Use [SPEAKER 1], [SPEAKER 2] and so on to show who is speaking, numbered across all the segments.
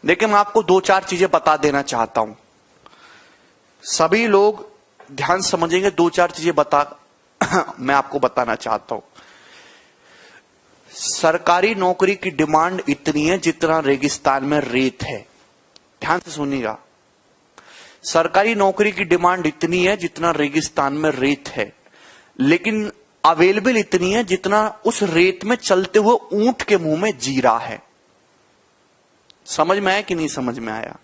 [SPEAKER 1] लेकिन मैं आपको दो चार चीजें बता देना चाहता हूं, सभी लोग ध्यान समझेंगे। दो चार चीजें मैं आपको बताना चाहता हूं। सरकारी नौकरी की डिमांड इतनी है जितना रेगिस्तान में रेत है। ध्यान से सुनिएगा, सरकारी नौकरी की डिमांड इतनी है जितना रेगिस्तान में रेत है, लेकिन अवेलेबल इतनी है जितना उस रेत में चलते हुए ऊंट के मुंह में जीरा है। समझ में आया कि नहीं समझ में आया?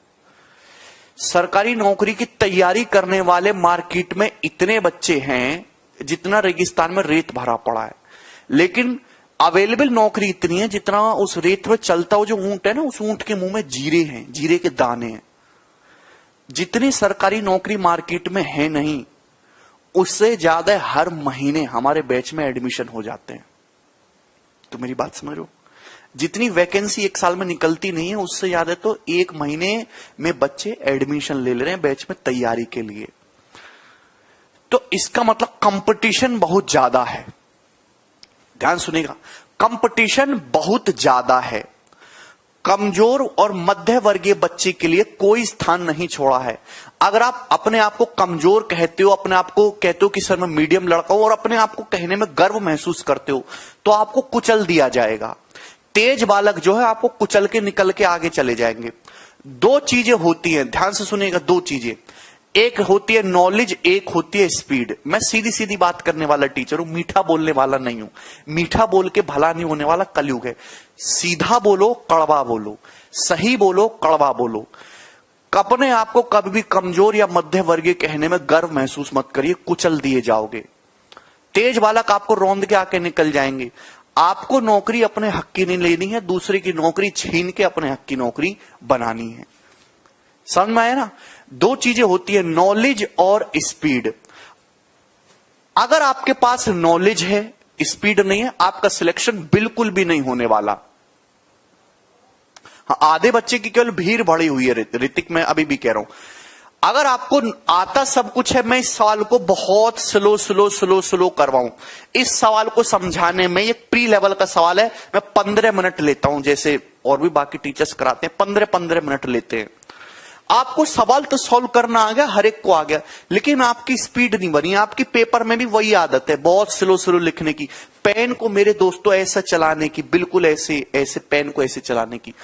[SPEAKER 1] सरकारी नौकरी की तैयारी करने वाले मार्केट में इतने बच्चे हैं जितना रेगिस्तान में रेत भरा पड़ा है, लेकिन अवेलेबल नौकरी इतनी है जितना उस रेत में चलता हुआ जो ऊंट है ना, उस ऊंट के मुंह में जीरे हैं, जीरे के दाने हैं। जितनी सरकारी नौकरी मार्केट में है नहीं, उससे ज्यादा हर महीने हमारे बैच में एडमिशन हो जाते हैं। तो मेरी बात समझ लो, जितनी वैकेंसी एक साल में निकलती नहीं है, उससे ज्यादा तो एक महीने में बच्चे एडमिशन ले रहे हैं बैच में तैयारी के लिए। तो इसका मतलब कंपटीशन बहुत ज्यादा है। ध्यान सुनिएगा, कंपटीशन बहुत ज्यादा है। कमजोर और मध्य वर्गीय बच्चे के लिए कोई स्थान नहीं छोड़ा है। अगर आप अपने आप को कमजोर कहते हो, अपने आप को कहते हो कि सर मैं मीडियम लड़का हूं, और अपने आप को कहने में गर्व महसूस करते हो, तो आपको कुचल दिया जाएगा। तेज बालक जो है आपको कुचल के निकल के आगे चले जाएंगे। दो चीजें होती हैं, ध्यान से सुनिएगा, दो चीजें। एक होती है नॉलेज, एक होती है स्पीड। मैं सीधी सीधी बात करने वाला टीचर हूं, मीठा बोलने वाला नहीं हूं। मीठा बोल के भला नहीं होने वाला कलयुग है। सीधा बोलो, कड़वा बोलो, सही बोलो, कड़वा बोलो। अपने आप को कभी भी कमजोर या मध्य वर्गीय कहने में गर्व महसूस मत करिए, कुचल दिए जाओगे। तेज बालक आपको रौंद के आके निकल जाएंगे। आपको नौकरी अपने हक की नहीं लेनी है, दूसरे की नौकरी छीन के अपने हक की नौकरी बनानी है। समझ में आया ना? दो चीजें होती है, नॉलेज और स्पीड। अगर आपके पास नॉलेज है, स्पीड नहीं है, आपका सिलेक्शन बिल्कुल भी नहीं होने वाला। हाँ, आधे बच्चे की केवल भीड़ बढ़ी हुई है। ऋतिक, मैं अभी भी कह रहा हूं, अगर आपको आता सब कुछ है, मैं इस सवाल को बहुत स्लो करवाऊं। इस सवाल को समझाने में, ये प्री लेवल का सवाल है, मैं 15 मिनट लेता हूं, जैसे और भी बाकी टीचर्स कराते हैं, 15 मिनट लेते हैं। आपको सवाल तो सॉल्व करना आ गया, हर एक को आ गया, लेकिन आपकी स्पीड नहीं बनी। आपकी पेपर में भी वही आदत है, बहुत स्लो लिखने की। पेन को मेरे दोस्तों ऐसा चलाने की, बिल्कुल ऐसे ऐसे पेन को ऐसे चलाने की,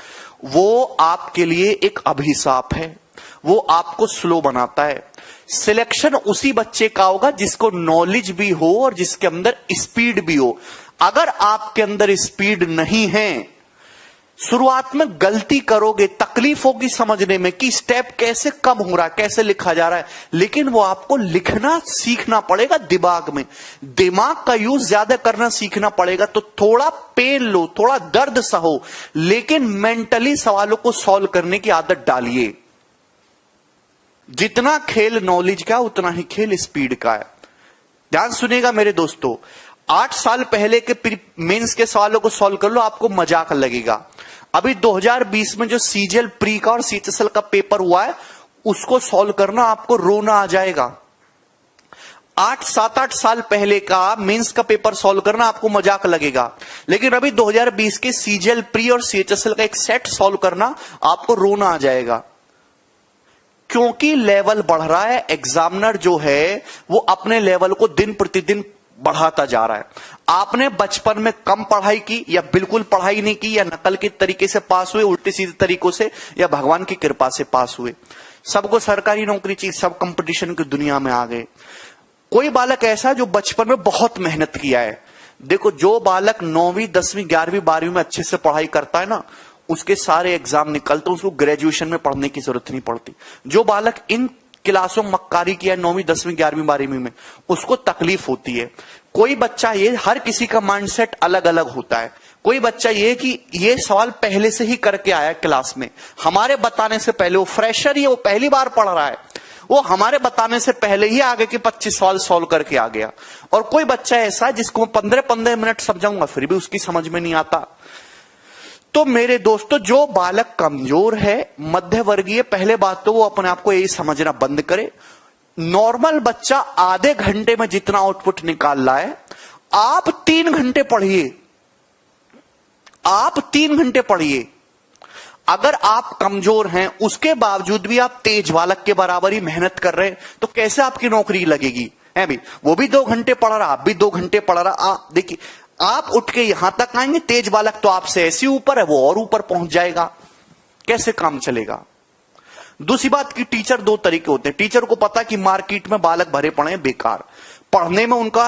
[SPEAKER 1] वो आपके लिए एक अभिशाप है। वो आपको स्लो बनाता है। सिलेक्शन उसी बच्चे का होगा जिसको नॉलेज भी हो और जिसके अंदर स्पीड भी हो। अगर आपके अंदर स्पीड नहीं है, शुरुआत में गलती करोगे, तकलीफ होगी समझने में कि स्टेप कैसे कम हो रहा है, कैसे लिखा जा रहा है, लेकिन वो आपको लिखना सीखना पड़ेगा। दिमाग में दिमाग का यूज ज्यादा करना सीखना पड़ेगा। तो थोड़ा पेन लो, थोड़ा दर्द सहो, लेकिन मेंटली सवालों को सॉल्व करने की आदत डालिए। जितना खेल नॉलेज का, उतना ही खेल स्पीड का है। ध्यान सुनिएगा मेरे दोस्तों, 8 साल पहले के मेंस के सवालों को सॉल्व कर लो, आपको मजाक लगेगा। अभी 2020 में जो सीजीएल प्री का और सीएचएसएल का पेपर हुआ है, उसको सॉल्व करना आपको रोना आ जाएगा। 7-8 साल पहले का मेंस का पेपर सॉल्व करना आपको मजाक लगेगा, लेकिन अभी 2020 के सीजीएल प्री और सीएचएसएल का एक सेट सॉल्व करना आपको रोना आ जाएगा। क्योंकि लेवल बढ़ रहा है, एग्जामिनर जो है वो अपने लेवल को दिन प्रतिदिन बढ़ाता जा रहा है। आपने बचपन में कम पढ़ाई की, या बिल्कुल पढ़ाई नहीं की, या नकल के तरीके से पास हुए, उल्टे सीधे तरीकों से, या भगवान की कृपा से पास हुए, सबको सरकारी नौकरी चाहिए, सब कंपटीशन की दुनिया में आ गए। कोई बालक ऐसा जो बचपन में बहुत मेहनत किया है। देखो, जो बालक 9वीं 10वीं 11वीं 12वीं में अच्छे से पढ़ाई करता है ना, उसके सारे एग्जाम निकलते, उसको ग्रेजुएशन में पढ़ने की जरूरत नहीं पड़ती। जो बालक इन क्लासों में मक्कारी किया है 9वीं 10वीं 11वीं 12वीं में, उसको तकलीफ होती है। कोई बच्चा, ये हर किसी का माइंडसेट अलग अलग होता है। कोई बच्चा ये कि ये सवाल पहले से ही करके आया क्लास में, हमारे बताने से पहले, वो फ्रेशर ही है, वो पहली बार पढ़ रहा है, वो हमारे बताने से पहले ही आगे के 25 सवाल सॉल्व करके आ गया। और कोई बच्चा ऐसा जिसको 15-15 मिनट समझाऊंगा फिर भी उसकी समझ में नहीं आता। तो मेरे दोस्तों, जो बालक कमजोर है, मध्य वर्गीय, पहले बात तो वो अपने आप को यही समझना बंद करे। नॉर्मल बच्चा आधे घंटे में जितना आउटपुट निकाल रहा है, आप 3 घंटे पढ़िए। आप 3 घंटे पढ़िए। अगर आप कमजोर हैं उसके बावजूद भी आप तेज बालक के बराबर ही मेहनत कर रहे हैं तो कैसे आपकी नौकरी लगेगी? है भी, वो भी 2 घंटे पढ़ रहा, आप भी 2 घंटे पढ़ रहा। आप देखिए, आप उठ के यहां तक आएंगे, तेज बालक तो आपसे ऐसे ऊपर है, वो और ऊपर पहुंच जाएगा। कैसे काम चलेगा? दूसरी बात कि टीचर 2 तरीके होते हैं। टीचर को पता कि मार्केट में बालक भरे पड़े हैं बेकार, पढ़ने में उनका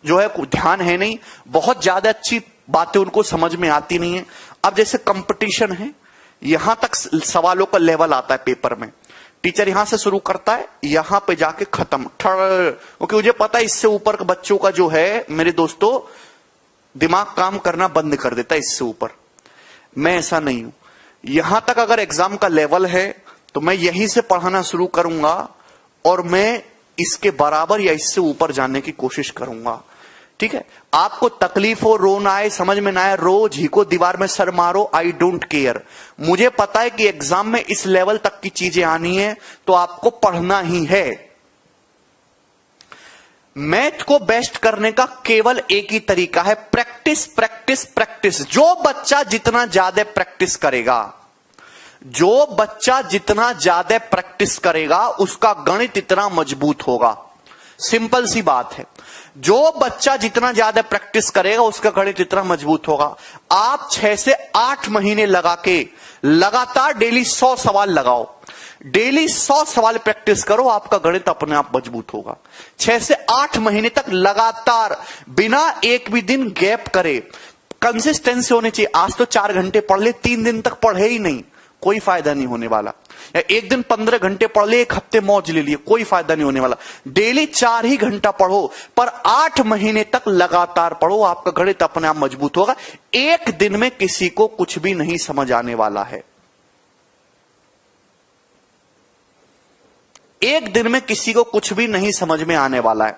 [SPEAKER 1] जो है ध्यान है नहीं, बहुत ज्यादा अच्छी बातें उनको समझ में आती नहीं है। अब जैसे कंपटीशन है, यहां तक सवालों का लेवल आता है पेपर में, टीचर यहां से शुरू करता है, यहां पे जाके खत्म, क्योंकि मुझे पता है इससे ऊपर के बच्चों का जो है मेरे दोस्तों दिमाग काम करना बंद कर देता है इससे ऊपर। मैं ऐसा नहीं हूं। यहां तक अगर एग्जाम का लेवल है तो मैं यहीं से पढ़ाना शुरू करूंगा और मैं इसके बराबर या इससे ऊपर जाने की कोशिश करूंगा। ठीक है, आपको तकलीफ हो, रो ना आए, समझ में ना आए, रोज ही को दीवार में सर मारो, आई डोंट केयर। मुझे पता है कि एग्जाम में इस लेवल तक की चीजें आनी है तो आपको पढ़ना ही है। मैथ को बेस्ट करने का केवल एक ही तरीका है, प्रैक्टिस प्रैक्टिस प्रैक्टिस। जो बच्चा जितना ज्यादा प्रैक्टिस करेगा, जो बच्चा जितना ज्यादा प्रैक्टिस करेगा उसका गणित इतना मजबूत होगा। सिंपल सी बात है, जो बच्चा जितना ज्यादा प्रैक्टिस करेगा उसका गणित इतना मजबूत होगा। आप 6 से 8 महीने लगा के लगातार डेली 100 सवाल लगाओ, डेली 100 सवाल प्रैक्टिस करो, आपका गणित अपने आप मजबूत होगा। 6 से 8 महीने तक लगातार बिना एक भी दिन गैप करे, कंसिस्टेंसी होनी चाहिए। आज तो 4 घंटे पढ़ ले, 3 दिन तक पढ़े ही नहीं, कोई फायदा नहीं होने वाला। या एक दिन 15 घंटे पढ़ ले, 1 हफ्ते मौज ले लिए, कोई फायदा नहीं होने वाला। डेली 4 ही घंटा पढ़ो, पर 8 महीने तक लगातार पढ़ो, आपका गणित अपने आप मजबूत होगा। एक दिन में किसी को कुछ भी नहीं समझ आने वाला है। एक दिन में किसी को कुछ भी नहीं समझ में आने वाला है।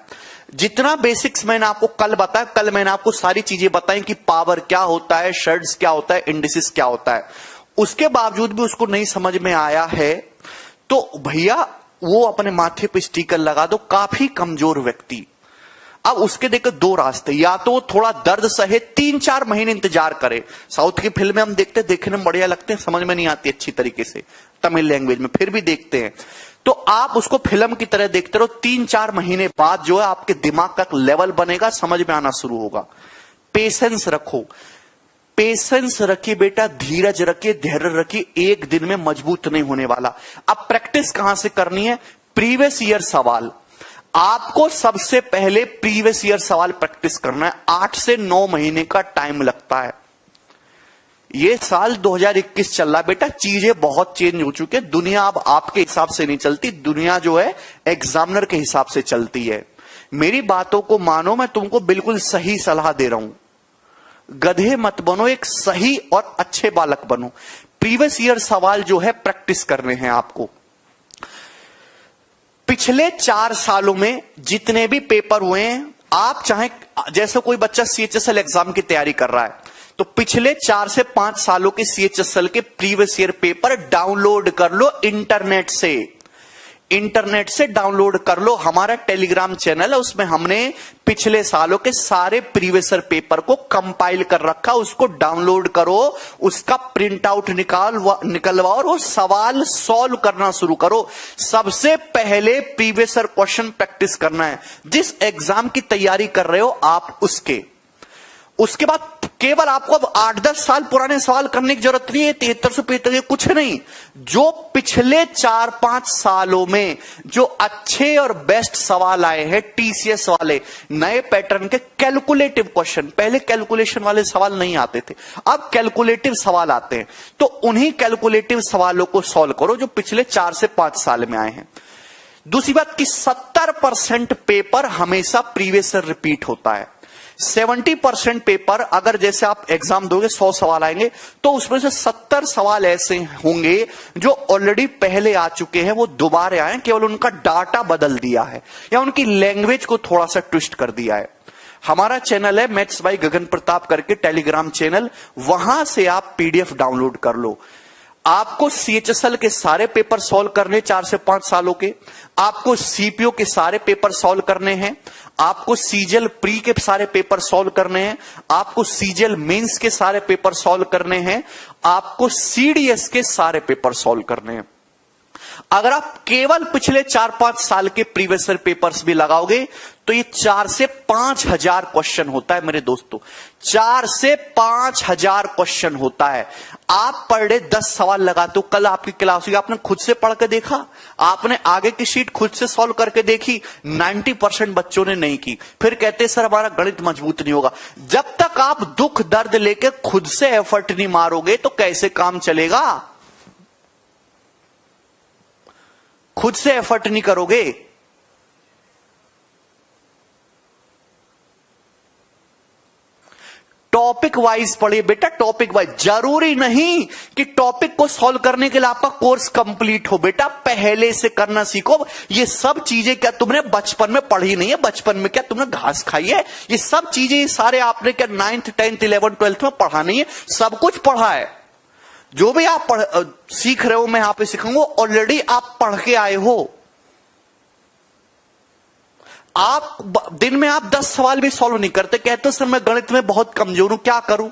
[SPEAKER 1] जितना बेसिक्स मैंने आपको कल बताया, कल मैंने आपको सारी चीजें बताई कि पावर क्या होता है, शेड्स क्या होता है, इंडिसेस क्या होता है, उसके बावजूद भी उसको नहीं समझ में आया है तो भैया वो अपने माथे पे स्टिकर लगा दो, काफी कमजोर व्यक्ति। अब उसके देखो 2 रास्ते, या तो वो थोड़ा दर्द सहे, 3-4 महीने इंतजार करे। साउथ की फिल्में हम देखते, देखने में बढ़िया लगते हैं, समझ में नहीं आती अच्छी तरीके से तमिल लैंग्वेज में, फिर भी देखते हैं, तो आप उसको फिल्म की तरह देखते रहो। 3-4 महीने बाद जो है आपके दिमाग का लेवल बनेगा, समझ में आना शुरू होगा। पेशेंस रखो, पेशेंस रखिए बेटा, धीरज रखिए, धैर्य रखिए, एक दिन में मजबूत नहीं होने वाला। अब प्रैक्टिस कहां से करनी है? प्रीवियस ईयर सवाल। आपको सबसे पहले प्रीवियस ईयर सवाल प्रैक्टिस करना है। 8 से 9 महीने का टाइम लगता है। ये साल 2021 चल रहा बेटा, चीजें बहुत चेंज हो चुकी है। दुनिया अब आपके हिसाब से नहीं चलती, दुनिया जो है एग्जामिनर के हिसाब से चलती है। मेरी बातों को मानो, मैं तुमको बिल्कुल सही सलाह दे रहा हूं। गधे मत बनो, एक सही और अच्छे बालक बनो। प्रीवियस ईयर सवाल जो है प्रैक्टिस करने हैं आपको। पिछले 4 सालों में जितने भी पेपर हुए हैं, आप चाहे जैसे कोई बच्चा CHSL एग्जाम की तैयारी कर रहा है तो पिछले 4 से 5 सालों के CHSL के प्रीवियस ईयर पेपर डाउनलोड कर लो इंटरनेट से। इंटरनेट से डाउनलोड कर लो। हमारा टेलीग्राम चैनल है, उसमें हमने पिछले सालों के सारे प्रीवियस ईयर पेपर को कंपाइल कर रखा, उसको डाउनलोड करो, उसका प्रिंट आउट निकलवाओ और वो सवाल सॉल्व करना शुरू करो। सबसे पहले प्रीवियस ईयर क्वेश्चन प्रैक्टिस करना है, जिस एग्जाम की तैयारी कर रहे हो आप उसके बाद केवल आपको अब 8-10 साल पुराने सवाल करने की जरूरत नहीं है, 7375 कुछ नहीं। जो पिछले 4-5 सालों में जो अच्छे और बेस्ट सवाल आए हैं TCS वाले नए पैटर्न के कैलकुलेटिव क्वेश्चन, पहले कैलकुलेशन वाले सवाल नहीं आते थे, अब कैलकुलेटिव सवाल आते हैं, तो उन्हीं कैलकुलेटिव सवालों को सॉल्व करो जो पिछले 4 से 5 साल में आए हैं। दूसरी बात कि 70% पेपर हमेशा प्रीवियस ईयर रिपीट होता है। 70% पेपर, अगर जैसे आप एग्जाम दोगे 100 सवाल आएंगे तो उसमें से 70 सवाल ऐसे होंगे जो ऑलरेडी पहले आ चुके हैं, वो दोबारा आए, केवल उनका डाटा बदल दिया है या उनकी लैंग्वेज को थोड़ा सा ट्विस्ट कर दिया है। हमारा चैनल है मैथ्स बाय गगन प्रताप करके टेलीग्राम चैनल, वहां से आप PDF डाउनलोड कर लो। आपको सीएचएसएल के सारे पेपर सॉल्व करने 4 से 5 सालों के, आपको सीपीओ के सारे पेपर सॉल्व करने हैं, आपको सीजीएल प्री के सारे पेपर सॉल्व करने हैं, आपको सीजीएल मेंस के सारे पेपर सॉल्व करने हैं, आपको सीडीएस के सारे पेपर सॉल्व करने हैं। अगर आप केवल पिछले 4-5 साल के प्रीवियस ईयर पेपर्स भी लगाओगे तो ये 4 से 5,000 क्वेश्चन होता है मेरे दोस्तों, 4 से 5,000 क्वेश्चन होता है। आप पर डे 10 सवाल लगाते हो। कल आपकी क्लास हुई, आपने खुद से पढ़ के देखा, आपने आगे की शीट खुद से सॉल्व करके देखी, 90% बच्चों ने नहीं की। फिर कहते सर हमारा गणित मजबूत नहीं होगा। जब तक आप दुख दर्द लेके खुद से एफर्ट नहीं मारोगे तो कैसे काम चलेगा? खुद से एफर्ट नहीं करोगे। टॉपिक वाइज पढ़िए बेटा, टॉपिक वाइज। जरूरी नहीं कि टॉपिक को सॉल्व करने के लिए आपका कोर्स कंप्लीट हो बेटा, पहले से करना सीखो। ये सब चीजें क्या तुमने बचपन में पढ़ी नहीं है? बचपन में क्या तुमने घास खाई है? ये सब चीजें, ये सारे आपने क्या 9th 10th 11th 12th में पढ़ा नहीं है? सब कुछ पढ़ा है। जो भी आप सीख रहे हो, मैं यहां पे सिखाऊंगा, ऑलरेडी आप पढ़ के आए हो। आप दिन में आप 10 सवाल भी सॉल्व नहीं करते, कहते सर मैं गणित में बहुत कमजोर हूं, क्या करूं?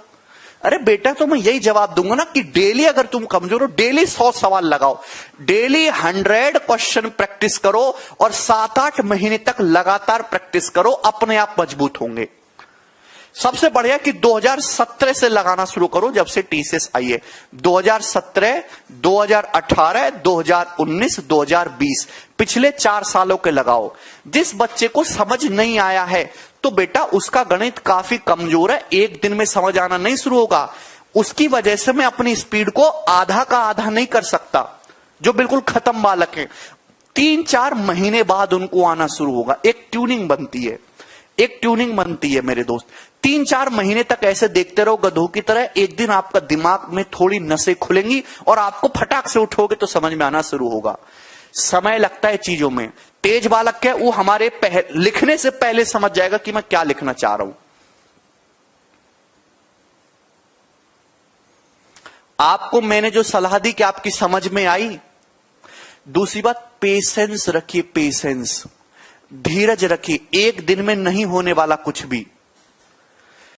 [SPEAKER 1] अरे बेटा तो मैं यही जवाब दूंगा ना कि डेली अगर तुम कमजोर हो, डेली 100 सवाल लगाओ, डेली 100 क्वेश्चन प्रैक्टिस करो और 7-8 महीने तक लगातार प्रैक्टिस करो, अपने आप मजबूत होंगे। सबसे बढ़िया कि 2017 से लगाना शुरू करो, जब से टीसीएस आई है। 2017, 2018, 2019, 2020, पिछले 4 सालों के लगाओ। जिस बच्चे को समझ नहीं आया है तो बेटा उसका गणित काफी कमजोर है, एक दिन में समझ आना नहीं शुरू होगा। उसकी वजह से मैं अपनी स्पीड को आधा का आधा नहीं कर सकता। जो बिल्कुल खत्म बालक है, 3-4 महीने बाद उनको आना शुरू होगा। एक ट्यूनिंग बनती है, एक ट्यूनिंग बनती है मेरे दोस्त। 3-4 महीने तक ऐसे देखते रहो गधों की तरह, एक दिन आपका दिमाग में थोड़ी नसें खुलेंगी और आपको फटाक से उठोगे तो समझ में आना शुरू होगा। समय लगता है चीजों में। तेज बालक है वो हमारे लिखने से पहले समझ जाएगा कि मैं क्या लिखना चाह रहा हूं। आपको मैंने जो सलाह दी कि आपकी समझ में आई। दूसरी बात, पेशेंस रखिए, पेशेंस, धीरज रखिए। एक दिन में नहीं होने वाला कुछ भी।